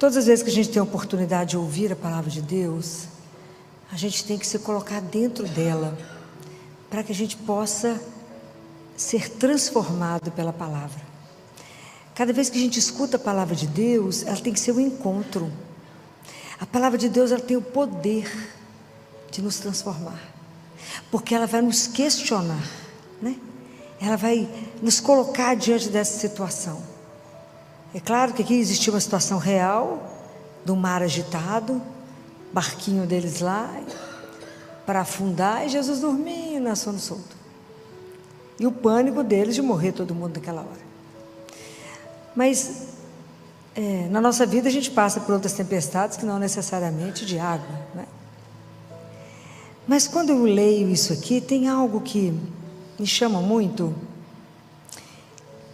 Todas as vezes que a gente tem a oportunidade de ouvir a palavra de Deus, a gente tem que se colocar dentro dela, para que a gente possa ser transformado pela palavra. Cada vez que a gente escuta a palavra de Deus, ela tem que ser um encontro. A palavra de Deus, ela tem o poder de nos transformar, porque ela vai nos questionar, né? Ela vai nos colocar diante dessa situação. É claro que aqui existia uma situação real, do mar agitado, barquinho deles lá, para afundar, e Jesus dormindo na sono solto. E o pânico deles de morrer todo mundo naquela hora. Mas, na nossa vida a gente passa por outras tempestades que não necessariamente de água, né? Mas quando eu leio isso aqui, tem algo que me chama muito,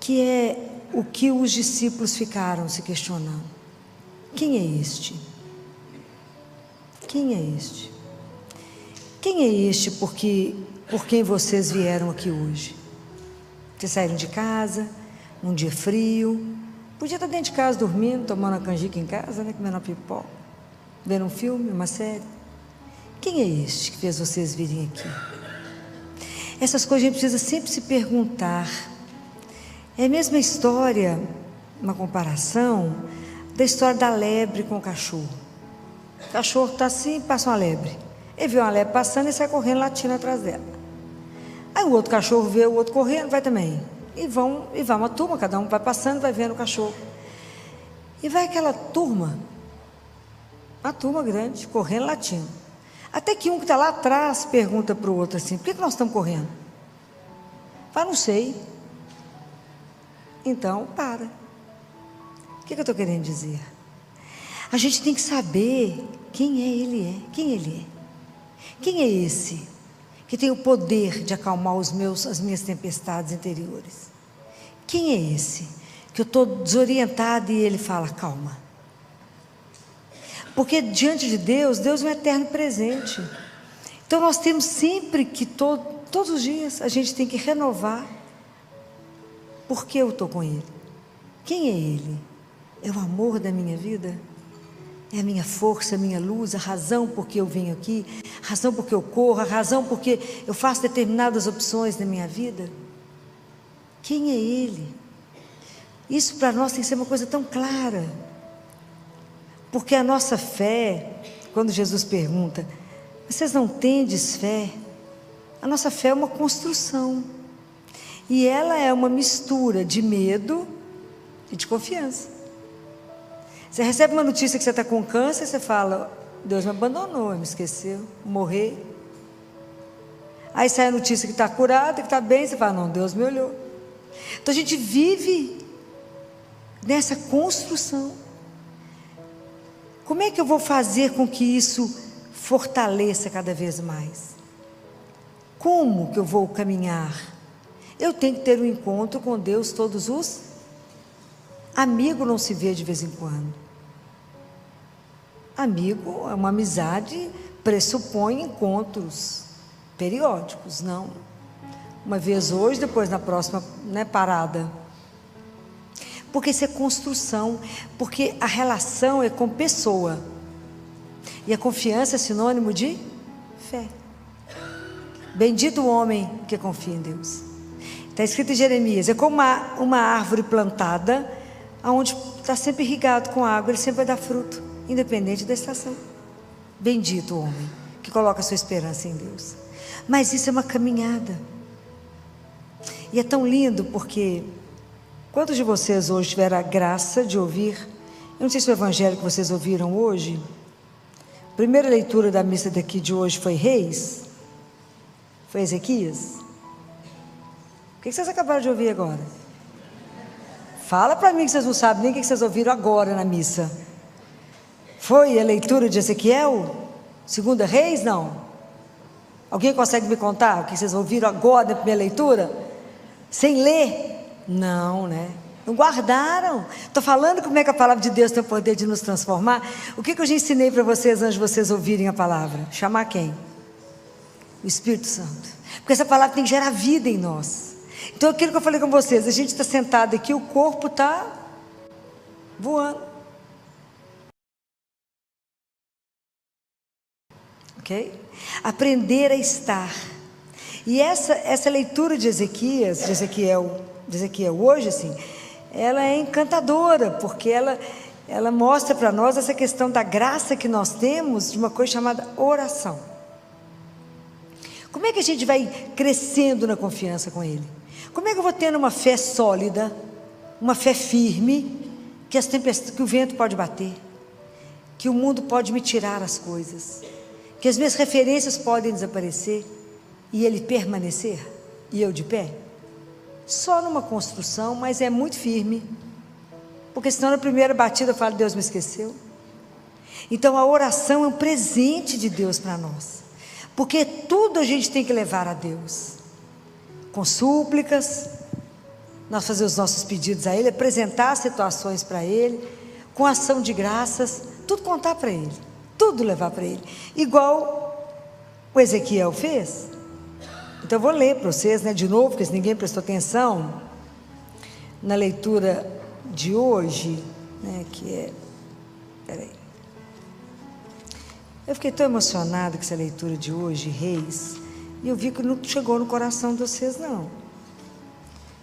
que é o que os discípulos ficaram se questionando. Quem é este? Quem é este? Quem é este por quem vocês vieram aqui hoje? Vocês saíram de casa, num dia frio, podia estar dentro de casa dormindo, tomando uma canjica em casa, né, comendo uma pipoca, vendo um filme, uma série. Quem é este que fez vocês virem aqui? Essas coisas a gente precisa sempre se perguntar. É a mesma história, uma comparação, da história da lebre com o cachorro. O cachorro está assim, passa uma lebre. Ele vê uma lebre passando e sai correndo, latindo atrás dela. Aí o outro cachorro vê o outro correndo, vai também. E vai uma turma, cada um vai passando, vai vendo o cachorro. E vai aquela turma, uma turma grande, correndo, latindo. Até que um que está lá atrás pergunta para o outro assim: por que nós estamos correndo? Fala, não sei. Então, para. O que eu estou querendo dizer? A gente tem que saber quem ele é. Quem ele é? Quem é esse que tem o poder de acalmar as minhas tempestades interiores? Quem é esse que eu estou desorientada e ele fala: calma? Porque diante de Deus, Deus é um eterno presente. Então nós temos sempre que, todos os dias, a gente tem que renovar. Por que eu estou com Ele? Quem é Ele? É o amor da minha vida? É a minha força, a minha luz, a razão por que eu venho aqui, a razão por que eu corro, a razão por que eu faço determinadas opções na minha vida? Quem é Ele? Isso para nós tem que ser uma coisa tão clara. Porque a nossa fé, quando Jesus pergunta: vocês não tendes fé? A nossa fé é uma construção. E ela é uma mistura de medo e de confiança. Você recebe uma notícia que você está com câncer, você fala: Deus me abandonou, me esqueceu, morrer. Aí sai a notícia que está curada, que está bem, você fala: não, Deus me olhou. Então a gente vive nessa construção. Como é que eu vou fazer com que isso fortaleça cada vez mais? Como que eu vou caminhar? Eu tenho que ter um encontro com Deus todos os... Amigo não se vê de vez em quando. Amigo é uma amizade, pressupõe encontros periódicos, não? Uma vez hoje, depois na próxima, né, parada. Porque isso é construção, porque a relação é com pessoa. E a confiança é sinônimo de fé. Bendito o homem que confia em Deus. Está escrito em Jeremias: é como uma árvore plantada, onde está sempre irrigado com água, ele sempre vai dar fruto, independente da estação. Bendito o homem que coloca a sua esperança em Deus. Mas isso é uma caminhada. E é tão lindo porque... Quantos de vocês hoje tiveram a graça de ouvir? Eu não sei se o evangelho que vocês ouviram hoje, a primeira leitura da missa daqui de hoje foi Reis? Foi Ezequias? O que vocês acabaram de ouvir agora? Fala para mim que vocês não sabem nem o que vocês ouviram agora na missa. Foi a leitura de Ezequiel? Segunda Reis? Não? Alguém consegue me contar o que vocês ouviram agora na primeira leitura? Sem ler? Não, né? Não guardaram. Estou falando como é que a palavra de Deus tem o poder de nos transformar. O que eu já ensinei para vocês antes de vocês ouvirem a palavra? Chamar quem? O Espírito Santo. Porque essa palavra tem que gerar vida em nós. Então aquilo que eu falei com vocês, a gente está sentado aqui, o corpo está voando. ok? Aprender a estar. E essa leitura de Ezequiel hoje, assim, ela é encantadora, porque ela mostra para nós essa questão da graça que nós temos de uma coisa chamada oração. Como é que a gente vai crescendo na confiança com Ele? Como é que eu vou tendo uma fé sólida, uma fé firme, que o vento pode bater, que o mundo pode me tirar as coisas, que as minhas referências podem desaparecer e Ele permanecer e eu de pé? Só numa construção, mas é muito firme, porque senão na primeira batida eu falo: Deus me esqueceu. Então a oração é um presente de Deus para nós, porque tudo a gente tem que levar a Deus, com súplicas, nós fazer os nossos pedidos a Ele, apresentar situações para Ele, com ação de graças, tudo contar para Ele, tudo levar para Ele, igual o Ezequiel fez. Então eu vou ler para vocês, de novo, porque se ninguém prestou atenção, na leitura de hoje, que é, peraí, eu fiquei tão emocionada com essa leitura de hoje, Reis, e eu vi que não chegou no coração de vocês não,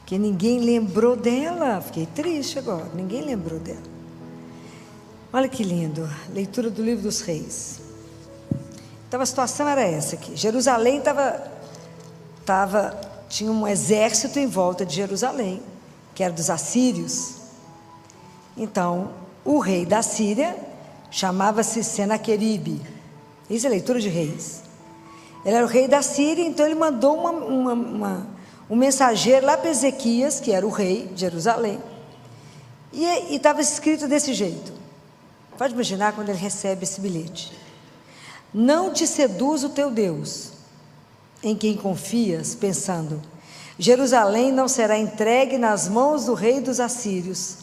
que ninguém lembrou dela. Fiquei triste agora, ninguém lembrou dela. Olha que lindo, leitura do livro dos Reis. Então a situação era essa aqui: Jerusalém tinha um exército em volta de Jerusalém, que era dos assírios. Então o rei da Síria chamava-se Senaqueribe. Isso é leitura de Reis. Ele era o rei da Síria, então ele mandou um mensageiro lá para Ezequias, que era o rei de Jerusalém, e estava escrito desse jeito. Pode imaginar quando ele recebe esse bilhete: não te seduz o teu Deus, em quem confias, pensando: Jerusalém não será entregue nas mãos do rei dos assírios,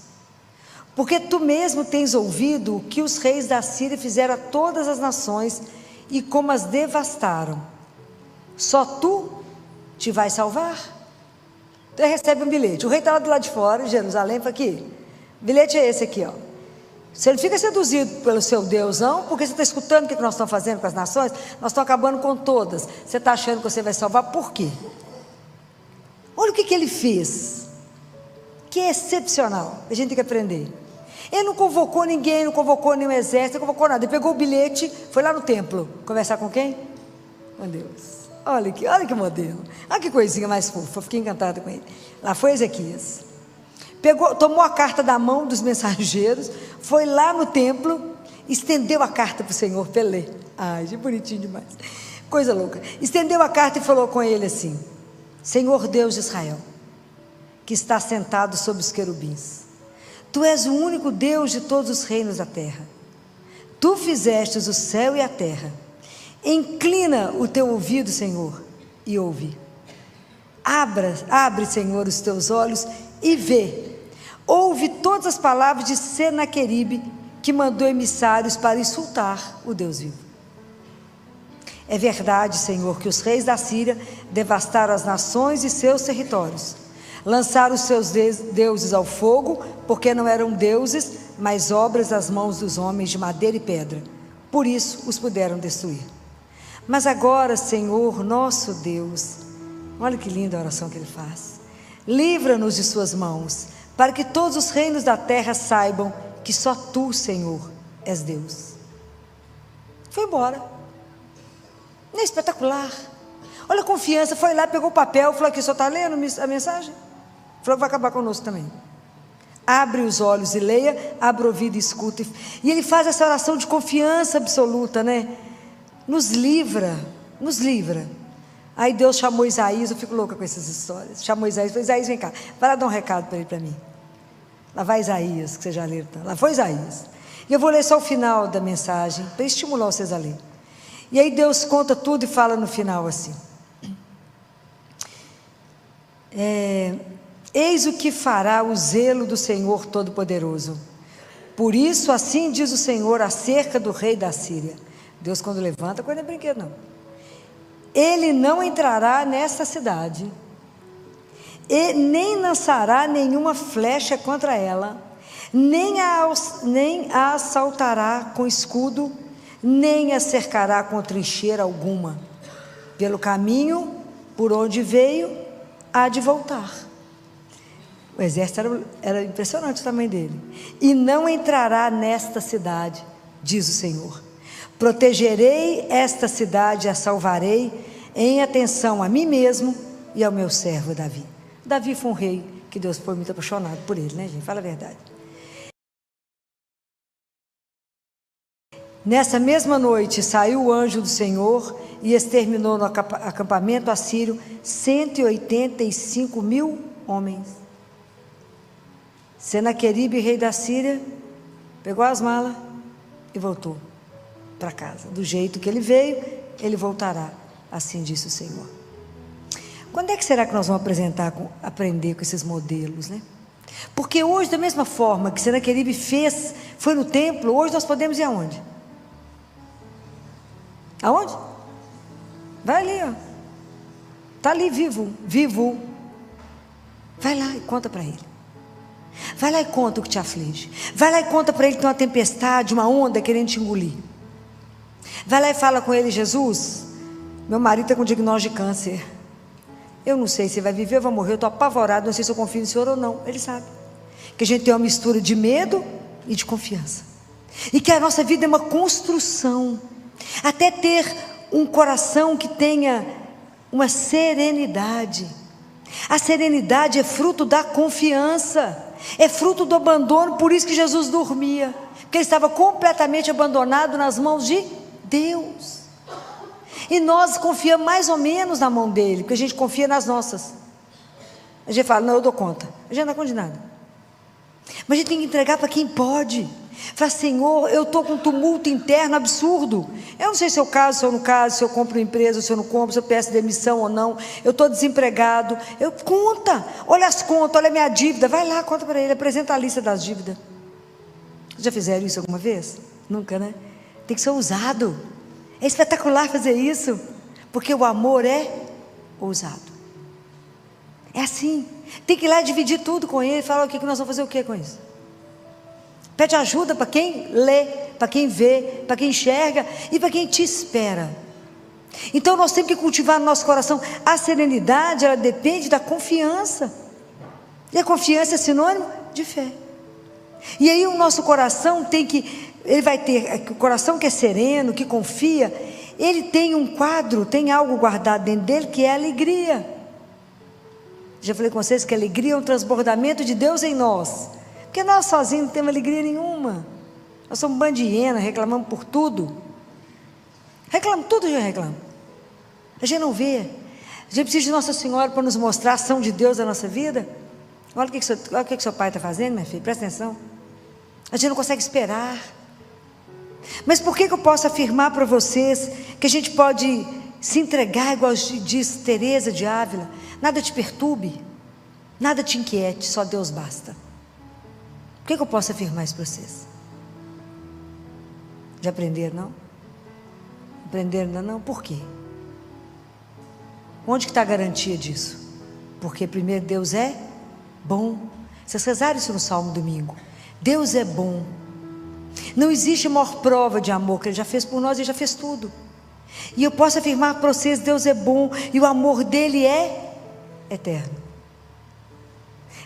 porque tu mesmo tens ouvido o que os reis da Síria fizeram a todas as nações e como as devastaram. Só tu te vais salvar? Então ele recebe um bilhete, o rei está lá do lado de fora, em Jerusalém, fala: aqui, bilhete é esse aqui, ó. Você não fica seduzido pelo seu Deus, não, porque você está escutando o que nós estamos fazendo com as nações, nós estamos acabando com todas, você está achando que você vai salvar, por quê? Olha o que ele fez, que é excepcional, a gente tem que aprender. Ele não convocou ninguém, não convocou nenhum exército, não convocou nada, ele pegou o bilhete, foi lá no templo, conversar com quem? Com Deus. Olha que modelo, olha que coisinha mais fofa, fiquei encantada com ele. Lá foi Ezequias, tomou a carta da mão dos mensageiros, foi lá no templo, estendeu a carta para o Senhor para ele ler. Ai, que bonitinho demais, coisa louca. Estendeu a carta e falou com ele assim: Senhor Deus de Israel, que está sentado sobre os querubins, tu és o único Deus de todos os reinos da terra. Tu fizestes o céu e a terra. Inclina o teu ouvido, Senhor, e ouve. Abre, Senhor, os teus olhos e vê. Ouve todas as palavras de Senaqueribe, que mandou emissários para insultar o Deus vivo. É verdade, Senhor, que os reis da Síria devastaram as nações e seus territórios, lançaram os seus deuses ao fogo, porque não eram deuses, mas obras das mãos dos homens de madeira e pedra. Por isso os puderam destruir. Mas agora, Senhor, nosso Deus, olha que linda a oração que ele faz: livra-nos de suas mãos, para que todos os reinos da terra saibam que só tu, Senhor, és Deus. Foi embora. Não é espetacular? Olha a confiança, foi lá, pegou o papel, falou: aqui, só está lendo a mensagem? Falou que vai acabar conosco também. Abre os olhos e leia, abre o ouvido e escuta. E ele faz essa oração de confiança absoluta, nos livra. Aí Deus chamou Isaías, eu fico louca com essas histórias. Chamou Isaías, falou: Isaías, vem cá, vai lá dar um recado para ele, para mim. Lá vai Isaías, que você já leu, lá foi Isaías. E eu vou ler só o final da mensagem, para estimular vocês a ler. E aí Deus conta tudo e fala no final assim: eis o que fará o zelo do Senhor Todo-Poderoso. Por isso assim diz o Senhor acerca do rei da Síria. Deus, quando levanta, coisa não é brinquedo não. Ele não entrará nessa cidade, e nem lançará nenhuma flecha contra ela, nem a assaltará com escudo, nem a cercará com trincheira alguma. Pelo caminho por onde veio, há de voltar. O exército era impressionante o tamanho dele. E não entrará nesta cidade, diz o Senhor. Protegerei esta cidade e a salvarei, em atenção a mim mesmo e ao meu servo Davi. Davi foi um rei que Deus foi muito apaixonado por ele, né, gente? Fala a verdade. Nessa mesma noite saiu o anjo do Senhor e exterminou no acampamento assírio 185.000 homens. Senaqueribe, rei da Síria, pegou as malas e voltou para casa. Do jeito que ele veio, ele voltará, assim disse o Senhor. Quando é que será que nós vamos aprender com esses modelos, né? Porque hoje, da mesma forma que Senaqueribe fez, foi no templo, hoje nós podemos ir aonde? Aonde? Vai ali, ó. Está ali vivo. Vai lá e conta para ele. Vai lá e conta o que te aflige. Vai lá e conta para ele que tem uma tempestade, uma onda querendo te engolir. Vai lá e fala com ele: Jesus, meu marido está com diagnóstico de câncer. Eu não sei se vai viver ou vai morrer, eu estou apavorado, não sei se eu confio no Senhor ou não. Ele sabe que a gente tem uma mistura de medo e de confiança, e que a nossa vida é uma construção, até ter um coração que tenha uma serenidade. A serenidade é fruto da confiança, é fruto do abandono. Por isso que Jesus dormia, porque ele estava completamente abandonado nas mãos de Deus. E nós confiamos mais ou menos na mão dele, porque a gente confia nas nossas. A gente fala: não, eu dou conta. A gente não dá conta de nada. Mas a gente tem que entregar para quem pode. Fala: Senhor, eu estou com um tumulto interno absurdo. Eu não sei se eu caso, se eu não caso, se eu compro uma empresa, se eu não compro, se eu peço demissão ou não. Eu estou desempregado. Conta, olha as contas, olha a minha dívida. Vai lá, conta para ele, apresenta a lista das dívidas. Já fizeram isso alguma vez? Nunca, né? Tem que ser ousado. É espetacular fazer isso, porque o amor é ousado. É assim. Tem que ir lá dividir tudo com ele. Fala: o que nós vamos fazer o que com isso? Pede ajuda para quem lê, para quem vê, para quem enxerga e para quem te espera. Então nós temos que cultivar no nosso coração a serenidade. Ela depende da confiança, e a confiança é sinônimo de fé. E aí o nosso coração ele vai ter, o coração que é sereno, que confia, ele tem um quadro, tem algo guardado dentro dele, que é a alegria. Já falei com vocês que a alegria é um transbordamento de Deus em nós, porque nós sozinhos não temos alegria nenhuma. Nós somos bando de hiena, reclamamos por tudo. Reclama tudo, a gente reclama. A gente não vê. A gente precisa de Nossa Senhora para nos mostrar a ação de Deus na nossa vida. Olha o que seu pai está fazendo, minha filha, presta atenção. A gente não consegue esperar. Mas por que eu posso afirmar para vocês que a gente pode se entregar, igual diz Teresa de Ávila? Nada te perturbe, nada te inquiete, só Deus basta. Por que eu posso afirmar isso para vocês? Já aprenderam, não? Aprenderam ainda não? Por quê? Onde que está a garantia disso? Porque primeiro, Deus é bom. Vocês rezaram isso no Salmo domingo. Deus é bom. Não existe maior prova de amor que Ele já fez por nós. Ele já fez tudo. E eu posso afirmar para vocês: Deus é bom e o amor dele é eterno.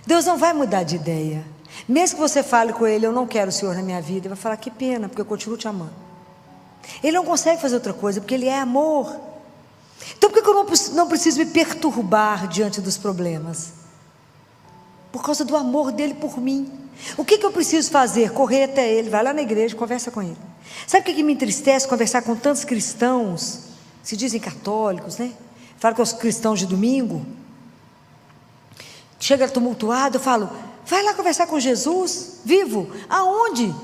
Deus não vai mudar de ideia. Mesmo que você fale com Ele: eu não quero o Senhor na minha vida, Ele vai falar: que pena, porque eu continuo te amando. Ele não consegue fazer outra coisa, porque Ele é amor. Então por que eu não preciso me perturbar diante dos problemas? Por causa do amor dele por mim. O que eu preciso fazer? Correr até ele, vai lá na igreja, conversa com ele. Sabe o que me entristece? Conversar com tantos cristãos, se dizem católicos, né? Falo com os cristãos de domingo, chega tumultuado, eu falo: vai lá conversar com Jesus, vivo. Aonde?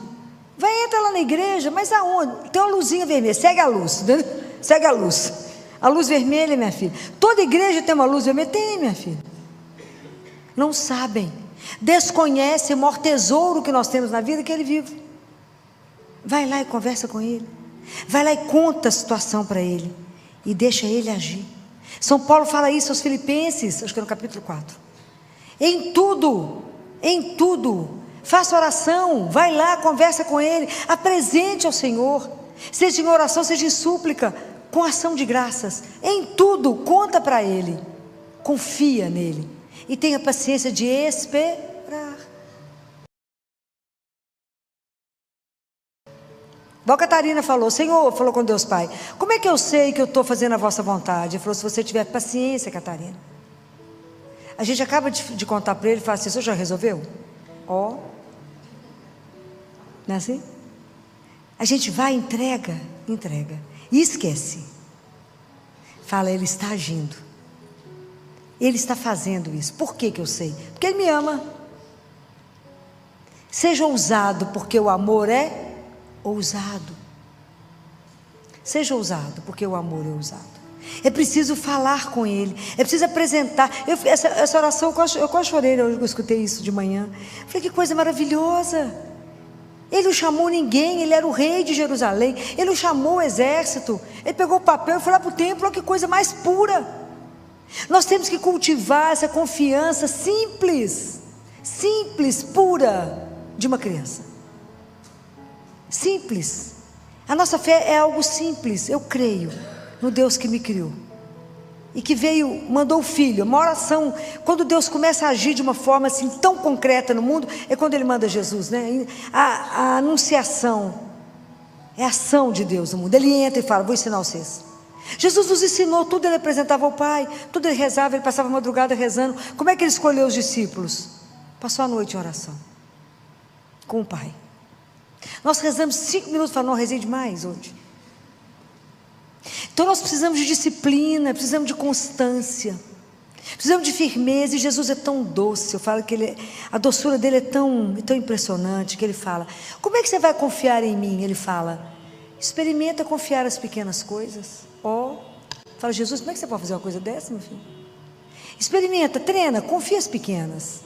Vai, entra lá na igreja, mas aonde? Tem uma luzinha vermelha, segue a luz, segue a luz. A luz vermelha, minha filha. Toda igreja tem uma luz vermelha? Tem, minha filha. Não sabem, desconhecem o maior tesouro que nós temos na vida, que é Ele vivo. Vai lá e conversa com Ele. Vai lá e conta a situação para Ele, e deixa Ele agir. São Paulo fala isso aos Filipenses, acho que é no capítulo 4. Em tudo, faça oração, vai lá, conversa com Ele, apresente ao Senhor. Seja em oração, seja em súplica, com ação de graças. Em tudo, conta para Ele. Confia nele. E tenha paciência de esperar. Igual a Catarina falou, Senhor, falou com Deus Pai, como é que eu sei que eu estou fazendo a vossa vontade? Ele falou, se você tiver paciência, Catarina. A gente acaba de contar para ele e fala assim, o senhor já resolveu? Ó. Não é assim? A gente vai, entrega. E esquece. Fala, Ele está agindo. Ele está fazendo isso. Por que eu sei? Porque Ele me ama. Seja ousado, porque o amor é ousado. Seja ousado, porque o amor é ousado. É preciso falar com Ele. É preciso apresentar. Essa oração, eu quase chorei, eu escutei isso de manhã. Falei, que coisa maravilhosa. Ele não chamou ninguém, Ele era o rei de Jerusalém. Ele não chamou o exército. Ele pegou o papel e foi lá para o templo. Olha que coisa mais pura. Nós temos que cultivar essa confiança simples, pura, de uma criança. Simples. A nossa fé é algo simples. Eu creio no Deus que me criou e que veio, mandou o Filho. Uma oração, quando Deus começa a agir de uma forma assim tão concreta no mundo, é quando Ele manda Jesus, né? A anunciação é a ação de Deus no mundo. Ele entra e fala, vou ensinar vocês. Jesus nos ensinou tudo, Ele apresentava ao Pai, tudo Ele rezava, Ele passava a madrugada rezando. Como é que Ele escolheu os discípulos? Passou a noite em oração com o Pai. Nós rezamos 5 minutos, falando, não, rezei demais hoje. Então nós precisamos de disciplina, precisamos de constância, precisamos de firmeza. E Jesus é tão doce. Eu falo que a doçura dele é tão impressionante, que Ele fala, como é que você vai confiar em mim? Ele fala, experimenta confiar as pequenas coisas. Fala, Jesus, como é que você pode fazer uma coisa dessa, meu filho? Experimenta, treina, confia as pequenas.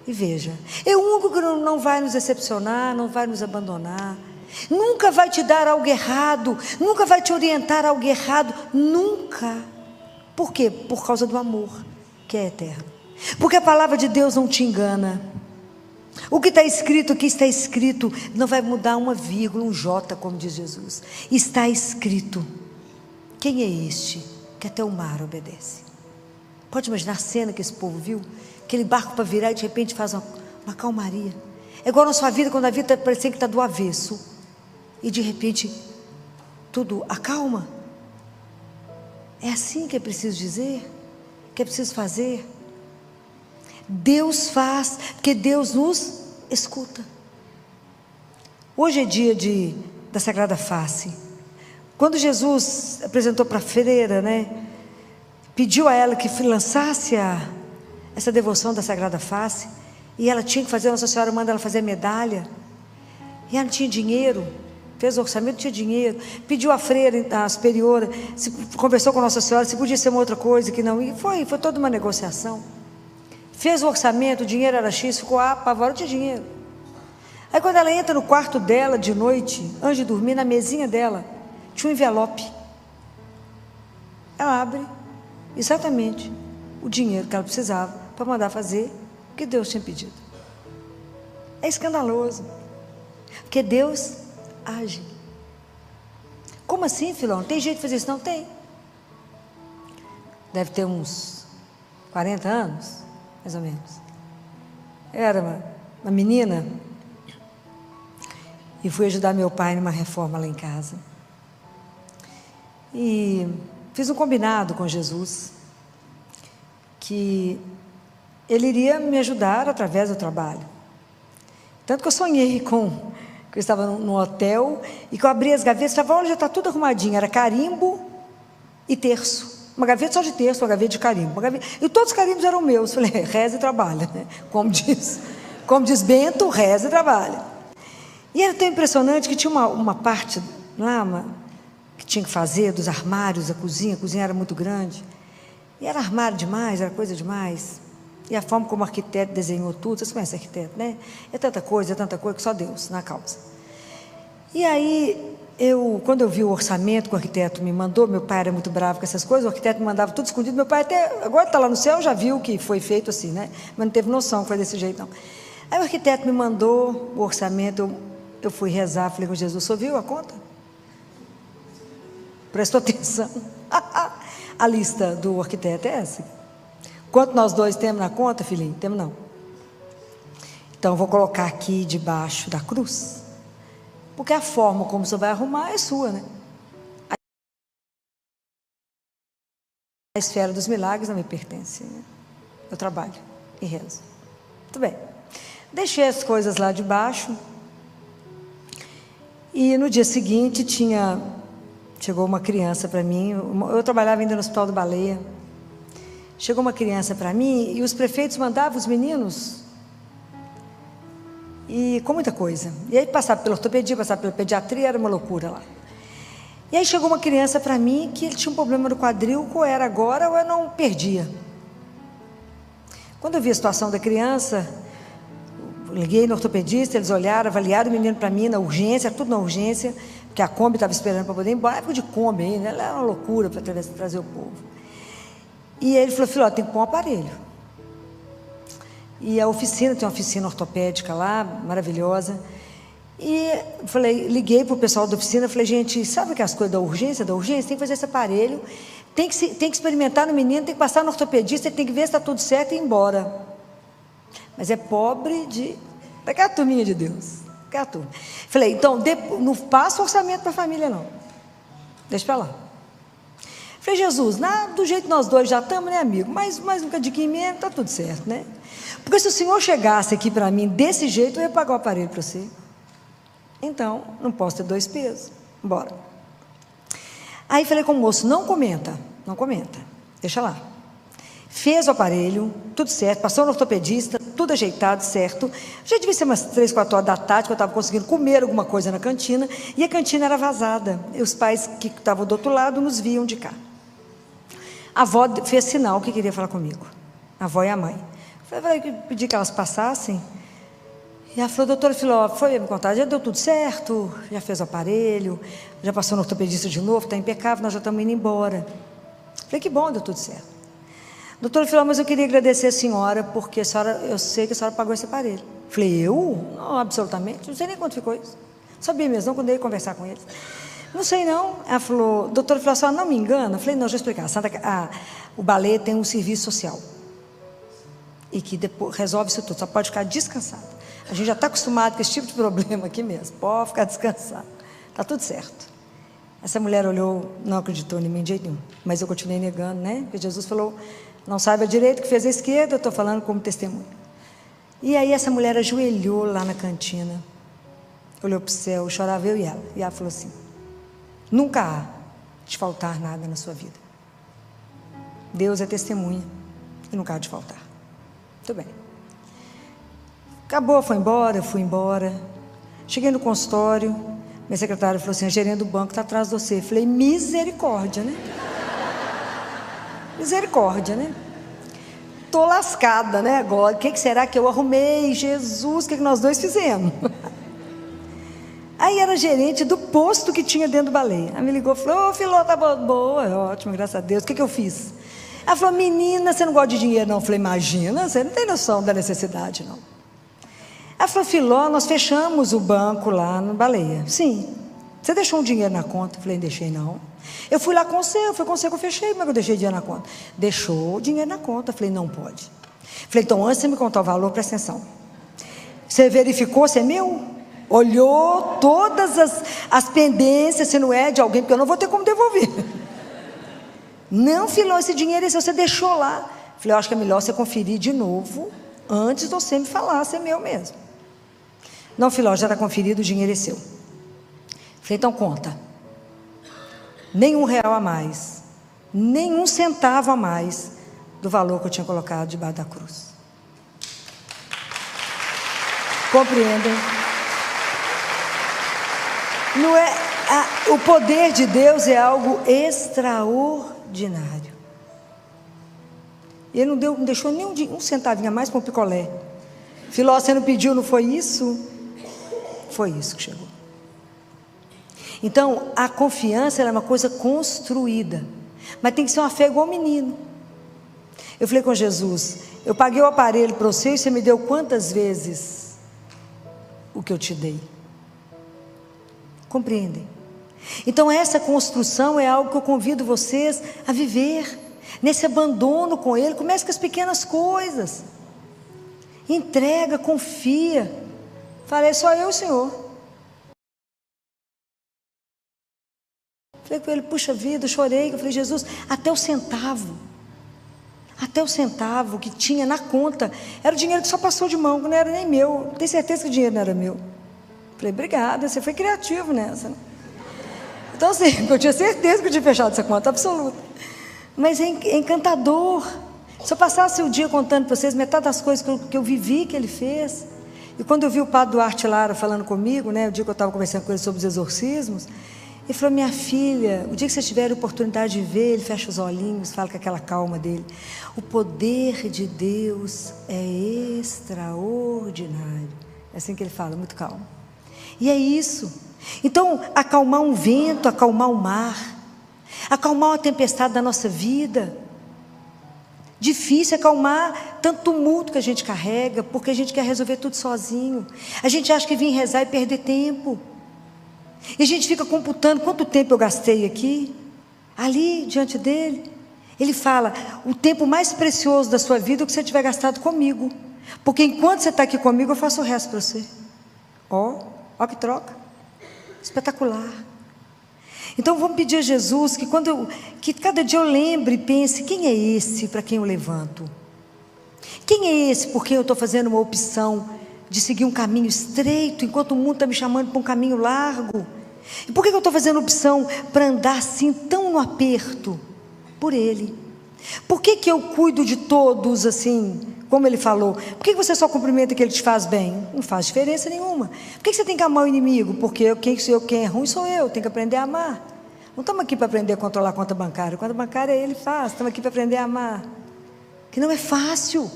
E veja, é o único que não vai nos decepcionar, não vai nos abandonar, nunca vai te dar algo errado, nunca vai te orientar a algo errado, nunca. Por quê? Por causa do amor, que é eterno. Porque a palavra de Deus não te engana. O que está escrito, não vai mudar uma vírgula, um J, como diz Jesus. Está escrito. Quem é este que até o mar obedece? Pode imaginar a cena que esse povo viu? Aquele barco para virar e de repente faz uma calmaria. É igual na sua vida, quando a vida está parecendo que está do avesso e de repente tudo acalma. É assim que é preciso dizer, que é preciso fazer. Deus faz, porque Deus nos escuta. Hoje é dia da Sagrada Face. Quando Jesus apresentou para a freira, né, pediu a ela que lançasse essa devoção da Sagrada Face, e ela tinha que fazer, Nossa Senhora manda ela fazer a medalha, e ela não tinha dinheiro, fez o orçamento, não tinha dinheiro, pediu à freira, a superiora, conversou com Nossa Senhora, se podia ser uma outra coisa, que não, e foi toda uma negociação, fez o orçamento, o dinheiro era X, ficou apavorada, não tinha dinheiro. Aí quando ela entra no quarto dela de noite, antes de dormir, na mesinha dela, tinha um envelope. Ela abre exatamente o dinheiro que ela precisava para mandar fazer o que Deus tinha pedido. É escandaloso, porque Deus age. Como assim, Filão? Tem jeito de fazer isso? Não tem. Deve ter uns 40 anos, mais ou menos. Era uma menina e fui ajudar meu pai numa reforma lá em casa. E fiz um combinado com Jesus, que Ele iria me ajudar através do trabalho. Tanto que eu sonhei que eu estava num hotel, e que eu abri as gavetas, estava, olha, já está tudo arrumadinho, era carimbo e terço. Uma gaveta só de terço, uma gaveta de carimbo. E todos os carimbos eram meus. Falei, reza e trabalha, né? Como diz Bento, reza e trabalha. E era tão impressionante que tinha uma parte lá, que tinha que fazer, dos armários, a cozinha era muito grande, e era armário demais, era coisa demais, e a forma como o arquiteto desenhou tudo, vocês conhecem arquiteto, né? É tanta coisa que só Deus na causa. E aí, quando eu vi o orçamento que o arquiteto me mandou, meu pai era muito bravo com essas coisas, o arquiteto me mandava tudo escondido, meu pai até, agora está lá no céu, já viu que foi feito assim, né? Mas não teve noção que foi desse jeito, não. Aí o arquiteto me mandou o orçamento, eu fui rezar, falei com Jesus, o senhor viu a conta? Prestou atenção? A lista do arquiteto é essa. Quanto nós dois temos na conta, filhinho? Temos não. Então, eu vou colocar aqui debaixo da cruz. Porque a forma como você vai arrumar é sua, né? A esfera dos milagres não me pertence, né? Eu trabalho e rezo. Muito bem. Deixei as coisas lá debaixo. E no dia seguinte chegou uma criança para mim. Eu trabalhava ainda no Hospital do Baleia. Chegou uma criança para mim e os prefeitos mandavam os meninos e com muita coisa. E aí passava pela ortopedia, passava pela pediatria, era uma loucura lá. E aí chegou uma criança para mim que ele tinha um problema no quadril, ou era agora ou eu não perdia. Quando eu vi a situação da criança, liguei no ortopedista, eles olharam, avaliaram o menino para mim na urgência, tudo na urgência, porque a Kombi estava esperando para poder ir embora, época de Kombi ainda, ela era uma loucura para trazer o povo. E ele falou, filho, tem que pôr um aparelho. E a oficina, tem uma oficina ortopédica lá, maravilhosa. E liguei para o pessoal da oficina, falei, gente, sabe que as coisas da urgência, tem que fazer esse aparelho, tem que experimentar no menino, tem que passar no ortopedista, tem que ver se está tudo certo e ir embora. Mas é pobre daquela turminha de Deus. Daquela turma. Falei, então, não passa orçamento para a família, não. Deixa para lá. Falei, Jesus, do jeito que nós dois já estamos, né, amigo? Mais um cadinho mesmo, está tudo certo, né? Porque se o Senhor chegasse aqui para mim desse jeito, eu ia pagar o aparelho para você. Então, não posso ter dois pesos. Bora. Aí falei com o moço, não comenta, deixa lá. Fez o aparelho, tudo certo, passou no ortopedista, tudo ajeitado, certo. Já devia ser umas 3, 4 horas da tarde, que eu estava conseguindo comer alguma coisa na cantina, e a cantina era vazada. E os pais que estavam do outro lado nos viam de cá. A avó fez sinal que queria falar comigo. A avó e a mãe. Falei, pedi que elas passassem. E ela falou, doutora Filó, foi me contar, já deu tudo certo, já fez o aparelho, já passou no ortopedista de novo, está impecável, nós já estamos indo embora. Falei, que bom, deu tudo certo. Doutora Filó, mas eu queria agradecer a senhora, porque eu sei que a senhora pagou esse aparelho. Falei, eu? Não, absolutamente, não sei nem quanto ficou isso. Sabia mesmo, não, quando eu ia conversar com eles. Não sei não. Ela falou, doutora Filó, a senhora não me engana? Falei, não, deixa eu explicar. O Baleia tem um serviço social. E que depois resolve isso tudo, só pode ficar descansado. A gente já está acostumado com esse tipo de problema aqui mesmo. Pode ficar descansado. Está tudo certo. Essa mulher olhou, não acreditou em mim de jeito nenhum. Mas eu continuei negando, né? Porque Jesus falou, não saiba direito que fez a esquerda, eu estou falando como testemunho. E aí essa mulher ajoelhou lá na cantina, olhou para o céu, chorava eu e ela. E ela falou assim, nunca há de faltar nada na sua vida. Deus é testemunha e nunca há de faltar. Muito bem. Acabou, foi embora, eu fui embora. Cheguei no consultório, minha secretária falou assim, a gerente do banco está atrás de você. Eu falei, misericórdia, né? Misericórdia, né? Estou lascada, né, agora. O que será que eu arrumei? Jesus, o que nós dois fizemos? Aí era gerente do posto que tinha dentro do Baleia. Ela me ligou e falou, Filó, tá boa, ótimo, graças a Deus. O que eu fiz? Ela falou, menina, você não gosta de dinheiro, não? Eu falei, imagina, você não tem noção da necessidade, não. Ela falou, Filó, nós fechamos o banco lá no Baleia. Sim. Você deixou um dinheiro na conta? Eu falei, deixei não. Eu fui lá com você, foi com você que eu fechei, mas eu deixei dinheiro na conta. Deixou o dinheiro na conta. Eu falei, não pode. Eu falei, então antes de você me contar o valor, presta atenção. Você verificou se é meu? Olhou todas as pendências, se não é de alguém, porque eu não vou ter como devolver. Não, Filó, esse dinheiro é seu, você deixou lá. Eu falei, eu acho que é melhor você conferir de novo, antes de você me falar se é meu mesmo. Não, Filó, já está conferido, o dinheiro é seu. Falei, então conta. Nem R$1 a mais, nem 1 centavo a mais do valor que eu tinha colocado debaixo da cruz. Compreendem? Não é, o poder de Deus é algo extraordinário. Ele não deixou nem um centavinho a mais para um picolé. Filó, você não pediu, não foi isso? Foi isso que chegou. Então, a confiança é uma coisa construída, mas tem que ser uma fé igual ao menino. Eu falei com Jesus, eu paguei o aparelho para você e você me deu quantas vezes o que eu te dei? Compreendem? Então essa construção é algo que eu convido vocês a viver, nesse abandono com Ele. Comece com as pequenas coisas, entrega, confia, fala, é só eu e o Senhor. Falei com Ele, puxa vida, eu chorei, eu falei, Jesus, até o centavo que tinha na conta, era o dinheiro que só passou de mão, que não era nem meu, tenho certeza que o dinheiro não era meu. Falei, obrigada, você foi criativo nessa, né? Então assim, eu tinha certeza que eu tinha fechado essa conta, absoluta. Mas é encantador. Se eu passasse o dia contando para vocês metade das coisas que eu vivi, que Ele fez. E quando eu vi o Padre Duarte Lara falando comigo, né, o dia que eu estava conversando com ele sobre os exorcismos, ele falou, minha filha, o dia que vocês tiverem a oportunidade de ver, ele fecha os olhinhos, fala com aquela calma dele, o poder de Deus é extraordinário. É assim que ele fala, muito calmo. E é isso. Então, acalmar um vento, acalmar o mar, acalmar uma tempestade da nossa vida. Difícil acalmar tanto tumulto que a gente carrega, porque a gente quer resolver tudo sozinho. A gente acha que vir rezar e perder tempo. E a gente fica computando quanto tempo eu gastei aqui, ali, diante dele. Ele fala, o tempo mais precioso da sua vida é o que você tiver gastado comigo. Porque enquanto você está aqui comigo, eu faço o resto para você. Ó que troca. Espetacular. Então vamos pedir a Jesus que cada dia eu lembre e pense, quem é esse para quem eu levanto? Quem é esse por quem eu estou fazendo uma opção de seguir um caminho estreito, enquanto o mundo está me chamando para um caminho largo? E por que eu estou fazendo opção para andar assim, tão no aperto? Por Ele. Por que eu cuido de todos assim, como Ele falou? Por que você só cumprimenta que Ele te faz bem? Não faz diferença nenhuma. Por que você tem que amar o inimigo? Porque quem é ruim sou eu, tenho que aprender a amar. Não estamos aqui para aprender a controlar a conta bancária. A conta bancária Ele faz, estamos aqui para aprender a amar. Que não é fácil.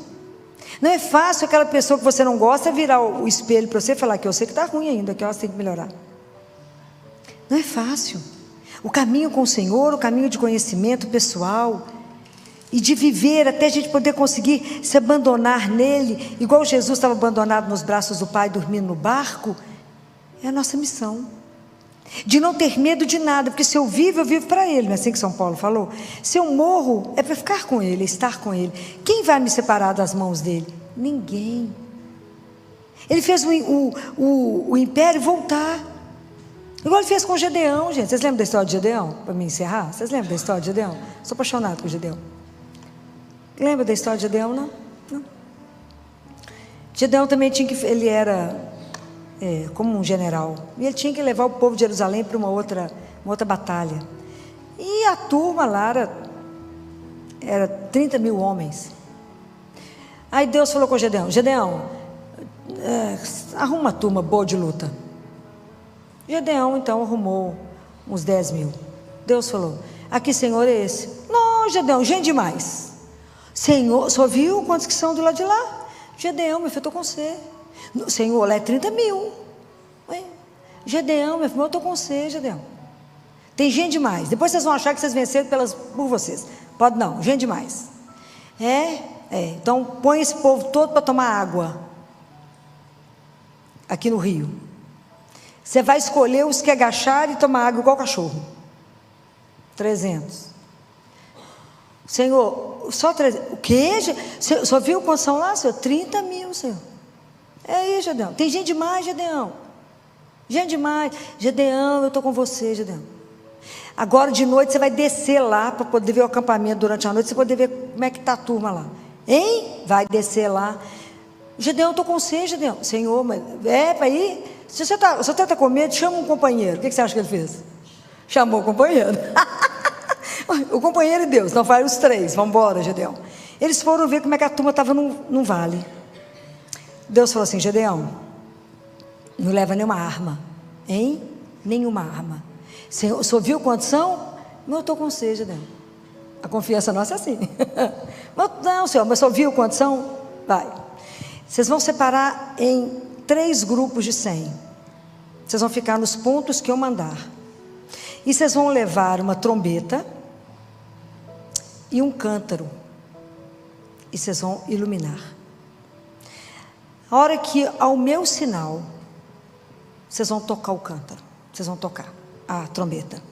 Não é fácil aquela pessoa que você não gosta virar o espelho para você e falar que eu sei que está ruim ainda, que ela tem que melhorar. Não é fácil. O caminho com o Senhor, o caminho de conhecimento pessoal e de viver até a gente poder conseguir se abandonar nele, igual Jesus estava abandonado nos braços do Pai, dormindo no barco, é a nossa missão. De não ter medo de nada, porque se eu vivo para Ele, não é assim que São Paulo falou? Se eu morro, é para ficar com Ele, é estar com Ele. Quem vai me separar das mãos dEle? Ninguém. Ele fez o império voltar. Igual Ele fez com Gedeão, gente. Vocês lembram da história de Gedeão? Para me encerrar, vocês lembram da história de Gedeão? Sou apaixonado com Gedeão. Lembra da história de Gedeão, não? Não. Gedeão também ele era como um general, e ele tinha que levar o povo de Jerusalém para uma outra batalha, e a turma lá era 30 mil homens. Aí Deus falou com Gedeão, arruma uma turma boa de luta. Gedeão então arrumou uns 10 mil. Deus falou, aqui Senhor é esse? Não, Gedeão, gente demais. Senhor, só viu quantos que são do lado de lá? Gedeão, meu filho, eu estou com você. Senhor, lá é 30 mil. Ué, Gedeão, meu filho, eu estou com você, Gedeão. Tem gente demais. Depois vocês vão achar que vocês venceram por vocês. Pode não, gente demais. Então põe esse povo todo para tomar água aqui no rio. Você vai escolher os que agacharem e tomar água igual cachorro. 300. Senhor, só 300. O quê? Só viu quantos são lá, Senhor? 30 mil, Senhor. É aí, Gedeão. Tem gente demais, Gedeão. Gente demais. Gedeão, eu estou com você, Gedeão. Agora de noite você vai descer lá para poder ver o acampamento durante a noite, você poder ver como é que está a turma lá. Hein? Vai descer lá. Gedeão, eu estou com você, Gedeão. Senhor, mas para ir? Se você está com medo, chama um companheiro. O que você acha que ele fez? Chamou o companheiro. O companheiro e Deus. Então vai os três. Vamos embora, Gedeão. Eles foram ver como é que a turma estava num vale. Deus falou assim, Gedeão, não leva nenhuma arma. Hein? Nenhuma arma. Senhor, só viu quantos são? Não, eu estou com você, Gedeão. A confiança nossa é assim. Não, Senhor, mas só viu quantos são? Vai. Vocês vão separar em 3 grupos de 100. Vocês vão ficar nos pontos que eu mandar. E vocês vão levar uma trombeta e um cântaro. E vocês vão iluminar. A hora que ao meu sinal, vocês vão tocar o cântaro. Vocês vão tocar. a trombeta.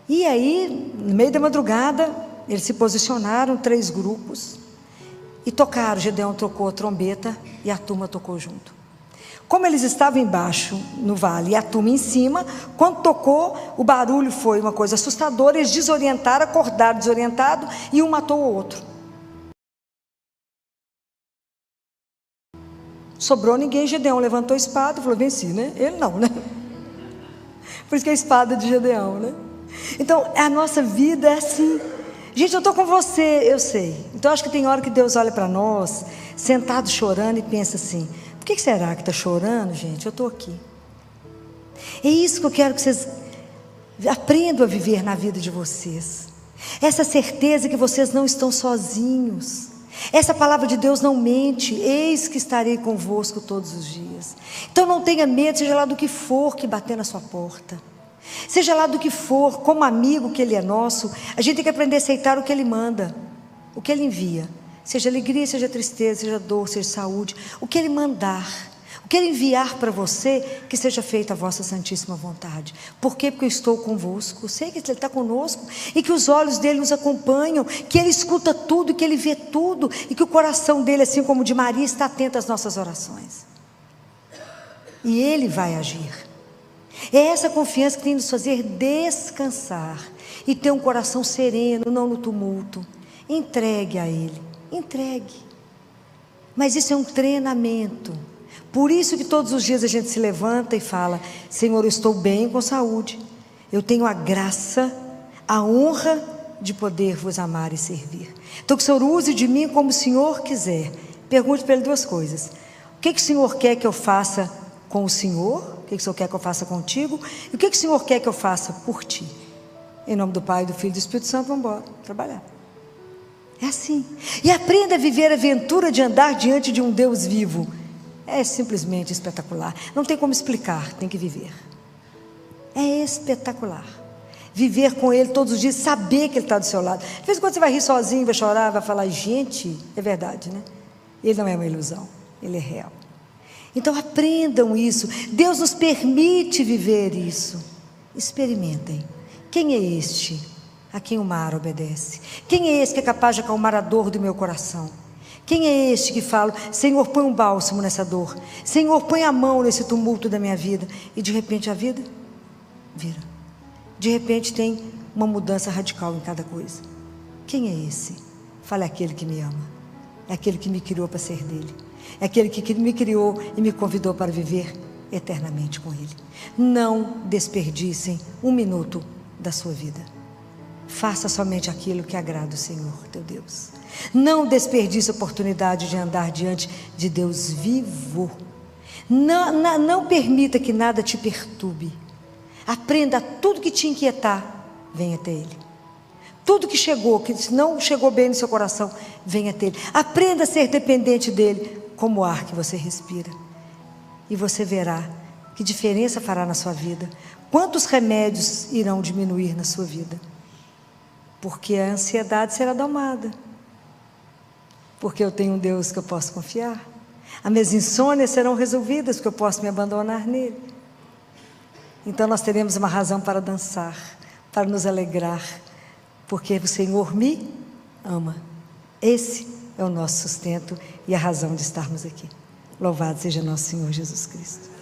E aí, no meio da madrugada, eles se posicionaram, 3 grupos, e tocaram. Gedeão tocou a trombeta e a turma tocou junto. Como eles estavam embaixo, no vale, e a turma em cima, quando tocou, o barulho foi uma coisa assustadora, eles desorientaram, acordaram desorientados, e um matou o outro. Sobrou ninguém. Gedeão levantou a espada e falou: venci, né? Ele não, né? Por isso que é a espada de Gedeão, né? Então, a nossa vida é assim. Gente, eu estou com você, eu sei. Então, acho que tem hora que Deus olha para nós, sentado chorando, e pensa assim: por que será que está chorando, gente? Eu estou aqui. É isso que eu quero que vocês aprendam a viver na vida de vocês. Essa certeza que vocês não estão sozinhos. Essa palavra de Deus não mente: eis que estarei convosco todos os dias. Então não tenha medo, seja lá do que for que bater na sua porta, seja lá do que for, como amigo que Ele é nosso, a gente tem que aprender a aceitar o que Ele manda, o que Ele envia, seja alegria, seja tristeza, seja dor, seja saúde, o que Ele mandar, o que Ele enviar para você, que seja feita a vossa santíssima vontade. Por quê? Porque eu estou convosco. Eu sei que Ele está conosco, e que os olhos dele nos acompanham, que Ele escuta tudo, que Ele vê tudo, e que o coração dele, assim como o de Maria, está atento às nossas orações, e Ele vai agir. É essa confiança que tem que nos fazer descansar e ter um coração sereno, não no tumulto. Entregue a Ele, entregue. Mas isso é um treinamento. Por isso que todos os dias a gente se levanta e fala: Senhor, eu estou bem com saúde, eu tenho a graça, a honra de poder vos amar e servir. Então que o Senhor use de mim como o Senhor quiser. Pergunte para Ele 2 coisas: o que o Senhor quer que eu faça com o Senhor? O que o Senhor quer que eu faça contigo? E o que o Senhor quer que eu faça por ti? Em nome do Pai, do Filho e do Espírito Santo, vamos embora trabalhar. É assim. E aprenda a viver a aventura de andar diante de um Deus vivo. É simplesmente espetacular. Não tem como explicar, tem que viver. É espetacular. Viver com Ele todos os dias, saber que Ele está do seu lado. De vez em quando você vai rir sozinho, vai chorar, vai falar: gente, é verdade, né? Ele não é uma ilusão, Ele é real. Então aprendam isso. Deus nos permite viver isso. Experimentem. Quem é este a quem o mar obedece? Quem é esse que é capaz de acalmar a dor do meu coração? Quem é este que fala: Senhor, põe um bálsamo nessa dor, Senhor, põe a mão nesse tumulto da minha vida, e de repente a vida vira. De repente tem uma mudança radical em cada coisa. Quem é esse? Fala: é aquele que me ama, é aquele que me criou para ser dele, é aquele que me criou e me convidou para viver eternamente com Ele. Não desperdicem 1 minuto da sua vida. Faça somente aquilo que agrada o Senhor teu Deus. Não desperdice a oportunidade de andar diante de Deus vivo. Não permita que nada te perturbe. Aprenda tudo que te inquietar, venha até Ele. Tudo que chegou, que não chegou bem no seu coração, venha até Ele. Aprenda a ser dependente dEle, como o ar que você respira. E você verá que diferença fará na sua vida. Quantos remédios irão diminuir na sua vida? Porque a ansiedade será domada. Porque eu tenho um Deus que eu posso confiar. As minhas insônias serão resolvidas, porque eu posso me abandonar nele. Então nós teremos uma razão para dançar, para nos alegrar, porque o Senhor me ama. Esse é o nosso sustento e a razão de estarmos aqui. Louvado seja nosso Senhor Jesus Cristo.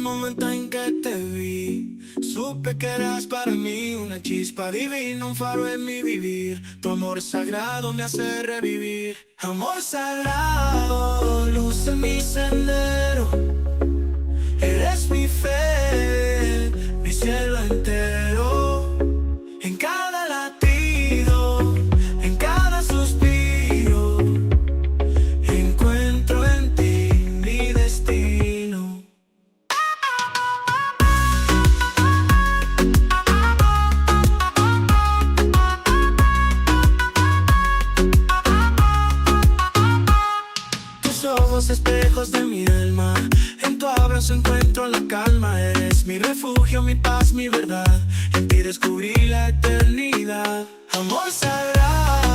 momento en que te vi, supe que eras para mí una chispa divina, un faro en mi vivir. Tu amor sagrado me hace revivir. Amor sagrado, luz en mi sendero. Eres mi fe, mi cielo entero. En cada latido, en cada suspiro, encuentro en ti mi destino. Tus ojos espejos de mi alma, en tu abrazo encuentro la calma. Eres mi refugio, mi paz, mi verdad. En ti descubrí la eternidad. Amor sagrado,